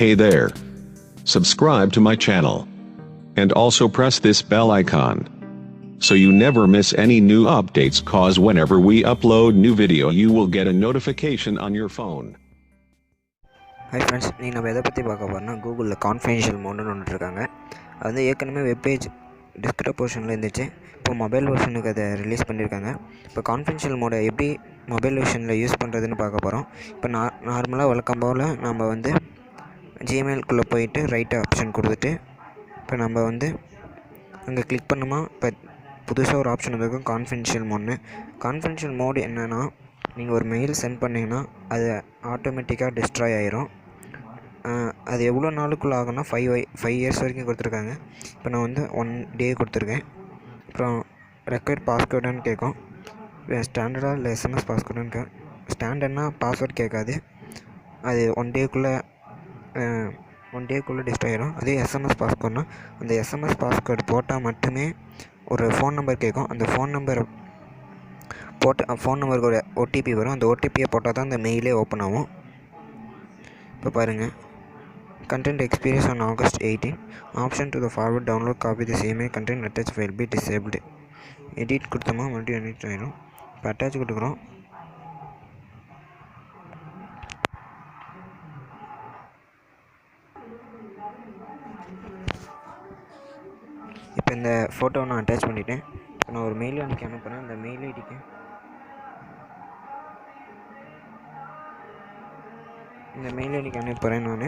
Hey there. Subscribe to my channel. And also press this bell icon. So you never miss any new updates, cause whenever we upload new video you will get a notification on your phone. Hi friends, நீங்கள் நம்ம எதை பற்றி பார்க்க போகிறோம்னா கூகுளில் confidential மோடுன்னு ஒன்று இருக்காங்க. அது வந்து ஏற்கனவே வெப்பேஜ் டெஸ்க்டாப் வெர்ஷனில் இருந்துச்சு. இப்போ மொபைல் வெர்ஷனுக்கு அதை ரிலீஸ் பண்ணியிருக்காங்க. இப்போ கான்ஃபிடென்ஷியல் மோடை எப்படி மொபைல் வெர்ஷனில் யூஸ் பண்ணுறதுன்னு பார்க்க போகிறோம். இப்போ நார்மலாக வழக்கம் போல் நம்ம வந்து ஜிமெயிலுக்குள்ளே போயிட்டு ரைட் ஆப்ஷன் கொடுத்துட்டு இப்போ நம்ம வந்து அங்கே கிளிக் பண்ணுமா இப்போ புதுசாக ஒரு ஆப்ஷன் இருக்கும் கான்ஃபிடென்ஷியல் மோட்னு. கான்ஃபிடென்ஷியல் மோடு என்னென்னா, நீங்கள் ஒரு மெயில் சென்ட் பண்ணிங்கன்னா அது ஆட்டோமேட்டிக்காக டிஸ்ட்ராய் ஆகிரும். அது எவ்வளோ நாளுக்குள்ளே ஆகும்னா 5 இயர்ஸ் வரைக்கும் கொடுத்துருக்காங்க. இப்போ நான் வந்து 1 டே கொடுத்துருக்கேன். அப்புறம் ரெக்வயர்ட் பாஸ்வேர்டுன்னு கேட்கும். ஸ்டாண்டர்டாக இல்லை எஸ்எம்எஸ் பாஸ்வேர்டுன்னு ஸ்டாண்டர்ட்னா பாஸ்வேர்ட் கேட்காது. அது 1 டேக்குள்ளே டிஸ்ட்ராய் ஆகிடும். அதே எஸ்எம்எஸ் பாஸ்வேர்டுனா அந்த எஸ்எம்எஸ் பாஸ்வேர்டு போட்டால் மட்டுமே ஒரு ஃபோன் நம்பர் கேட்கும். அந்த ஃபோன் நம்பருக்கு ஒரு ஓடிபி வரும். அந்த ஓடிபியை போட்டால் தான் அந்த மெயிலே ஓப்பன் ஆகும். இப்போ பாருங்கள், content expires on August 18. Option to the forward download copy this email content attached will be disabled. Edit கொடுத்தோமா மறுபடியும் எடிட் ஆகிடும். இப்போ அட்டாச் கொடுக்குறோம். இப்போ இந்த ஃபோட்டோவை நான் அட்டாச் பண்ணிவிட்டேன். இப்போ நான் ஒரு மெயில் அனுப்புகிறேன். அந்த மெயில் ஐடிக்கு அனுப்புகிறேன். நான்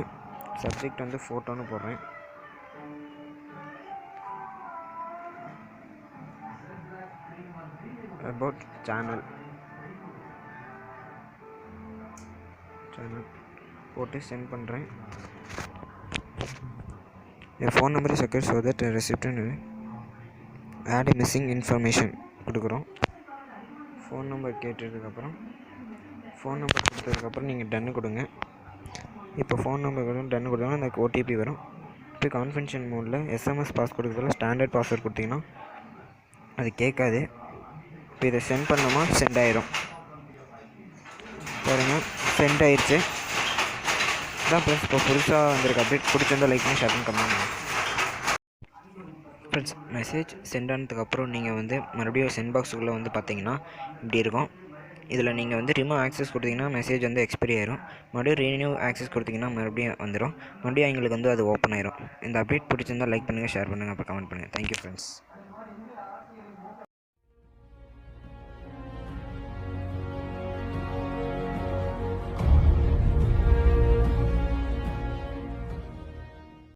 சப்ஜெக்ட் வந்து ஃபோட்டோன்னு போடுறேன். அபவுட் சேனல் போட்டு சென்ட் பண்ணுறேன். என் phone number secure so that recipient add missing information கொடுக்குறோம். ஃபோன் நம்பர் கொடுத்ததுக்கப்புறம் நீங்கள் டன்னு கொடுங்க. இப்போ ஃபோன் நம்பர் டன்னு கொடுத்தோன்னா அந்த ஓடிபி வரும். இப்போ கான்ஃபிடென்ஷியல் மோடில் எஸ்எம்எஸ் பாஸ்வேர்டு ஸ்டாண்டர்ட் பாஸ்வேர்டு கொடுத்தீங்கன்னா அது கேட்காது. இப்போ இதை சென்ட் பண்ணோமா சென்ட் ஆயிரும். பாருங்கள், சென்ட் ஆயிடுச்சு. இதான் ப்ளஸ் இப்போ புதுசாக வந்திருக்கு அப்டேட். பிடிச்சிருந்தா லைக் பண்ணி ஷேர் பண்ணி கமெண்ட் பண்ணுங்கள் ஃப்ரெண்ட்ஸ். மெசேஜ் சென்ட் ஆனதுக்கப்புறம் நீங்கள் வந்து மறுபடியும் சென்ட் பாக்ஸுக்குள்ளே வந்து பார்த்தீங்கன்னா இப்படி இருக்கும். இதில் நீங்கள் வந்து ரிமூவ் ஆக்சஸ் கொடுத்தீங்கன்னா மெசேஜ் வந்து எக்ஸ்பைரி ஆயிரும். மறுபடியும் ரீனியூ ஆக்சஸ் கொடுத்தீங்கன்னா மறுபடியும் வந்துடும். மறுபடியும் எங்களுக்கு வந்து அது ஓப்பன் ஆயிரும். இந்த அப்டேட் பிடிச்சிருந்தால் லைக் பண்ணுங்கள், ஷேர் பண்ணுங்கள், அப்புறம் கமெண்ட் பண்ணுங்கள். Thank you friends.